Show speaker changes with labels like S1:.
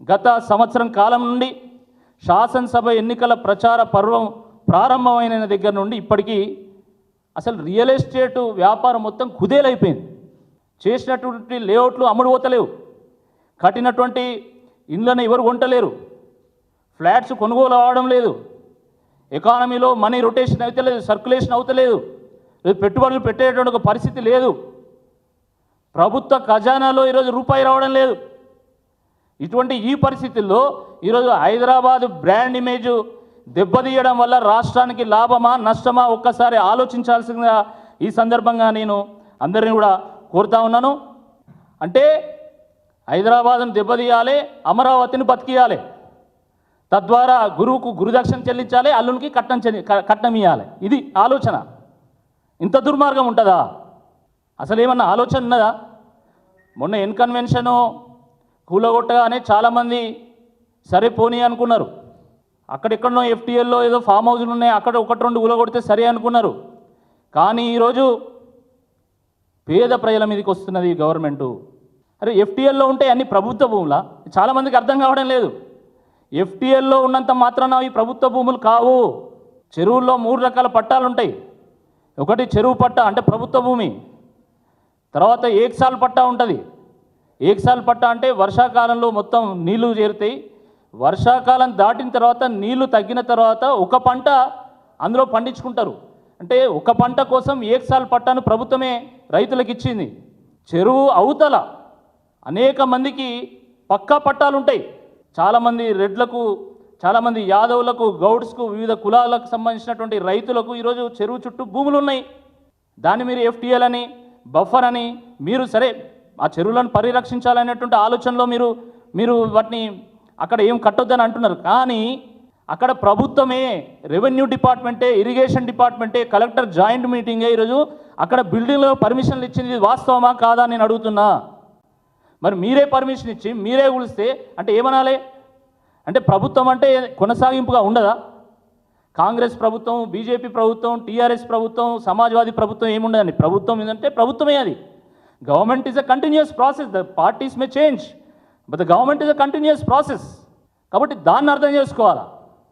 S1: గత సంవత్సరం కాలం నుండి శాసనసభ ఎన్నికల ప్రచార పర్వం ప్రారంభమైన దగ్గర నుండి ఇప్పటికీ అసలు రియల్ ఎస్టేటు వ్యాపారం మొత్తం కుదేలైపోయింది. చేసినటువంటి లేఅవుట్లు అమ్ముడు పోతలేవు, కట్టినటువంటి ఇండ్లను ఎవరు కొంటలేరు, ఫ్లాట్స్ కొనుగోలు అవ్వడం లేదు, ఎకానమీలో మనీ రొటేషన్ అవుతలేదు, సర్క్యులేషన్ అవుతలేదు, పెట్టుబడులు పెట్టేటువంటి ఒక పరిస్థితి లేదు, ప్రభుత్వ ఖజానాలో ఈరోజు రూపాయి రావడం లేదు. ఇటువంటి ఈ పరిస్థితుల్లో ఈరోజు హైదరాబాద్ బ్రాండ్ ఇమేజ్ దెబ్బతీయడం వల్ల రాష్ట్రానికి లాభమా నష్టమా ఒక్కసారి ఆలోచించాల్సిందిగా ఈ సందర్భంగా నేను అందరినీ కూడా కోరుతా ఉన్నాను. అంటే హైదరాబాద్ను దెబ్బతీయాలి, అమరావతిని బతికియాలి, తద్వారా గురువుకు గురుదక్షిణ చెల్లించాలి, అల్లునికి కట్నం ఇవ్వాలి. ఇది ఆలోచన. ఇంత దుర్మార్గం ఉంటుందా? అసలు ఏమన్నా ఆలోచన ఉన్నదా? మొన్న కన్వెన్షను కూలగొట్టగానే చాలామంది సరే పోనీ అనుకున్నారు. అక్కడెక్కడనో ఎఫ్టీఎల్లో ఏదో ఫామ్ హౌస్లు ఉన్నాయి, అక్కడ ఒకటి రెండు కూలగొడితే సరే అనుకున్నారు. కానీ ఈరోజు పేద ప్రజల మీదకి వస్తున్నది ఈ గవర్నమెంటు. అరే ఎఫ్టీఎల్లో ఉంటే అన్ని ప్రభుత్వ భూములా? చాలామందికి అర్థం కావడం లేదు. ఎఫ్టీఎల్లో ఉన్నంత మాత్రాన ఈ ప్రభుత్వ భూములు కావు. చెరువుల్లో 3 రకాల పట్టాలు ఉంటాయి. ఒకటి చెరువు పట్టా అంటే ప్రభుత్వ భూమి, తర్వాత ఏక్సాల్ పట్టా ఉంటుంది. ఏక్సాల్ పట్టా అంటే వర్షాకాలంలో మొత్తం నీళ్లు చేరుతాయి, వర్షాకాలం దాటిన తర్వాత నీళ్లు తగ్గిన తర్వాత ఒక పంట అందులో పండించుకుంటారు. అంటే ఒక పంట కోసం ఏక్సాల్ పట్టాను ప్రభుత్వమే రైతులకు ఇచ్చింది. చెరువు అవతల అనేక మందికి పక్కా పట్టాలు ఉంటాయి. చాలామంది రెడ్లకు, చాలామంది యాదవులకు, గౌడ్స్కు, వివిధ కులాలకు సంబంధించినటువంటి రైతులకు ఈరోజు చెరువు చుట్టూ భూములు ఉన్నాయి. దాన్ని మీరు ఎఫ్టీఎల్ అని బఫర్ అని మీరు సరే ఆ చెరువులను పరిరక్షించాలనేటువంటి ఆలోచనలో మీరు వాటిని అక్కడ ఏం కట్టొద్దని అంటున్నారు. కానీ అక్కడ ప్రభుత్వమే, రెవెన్యూ డిపార్ట్మెంటే, ఇరిగేషన్ డిపార్ట్మెంటే, కలెక్టర్ జాయింట్ మీటింగే ఈరోజు అక్కడ బిల్డింగ్లో పర్మిషన్లు ఇచ్చింది. ఇది వాస్తవమా కాదా నేను అడుగుతున్నా. మరి మీరే పర్మిషన్ ఇచ్చి మీరే కూలిస్తే అంటే ఏమనాలి? అంటే ప్రభుత్వం అంటే కొనసాగింపుగా ఉండదా? కాంగ్రెస్ ప్రభుత్వం, బీజేపీ ప్రభుత్వం, టీఆర్ఎస్ ప్రభుత్వం, సమాజ్వాదీ ప్రభుత్వం ఏముండదని. ప్రభుత్వం ఏంటంటే ప్రభుత్వమే అది. Government is a continuous process. The parties May change but the government is a continuous process. కాబట్టి దాన్ని అర్థం చేసుకోవాలా.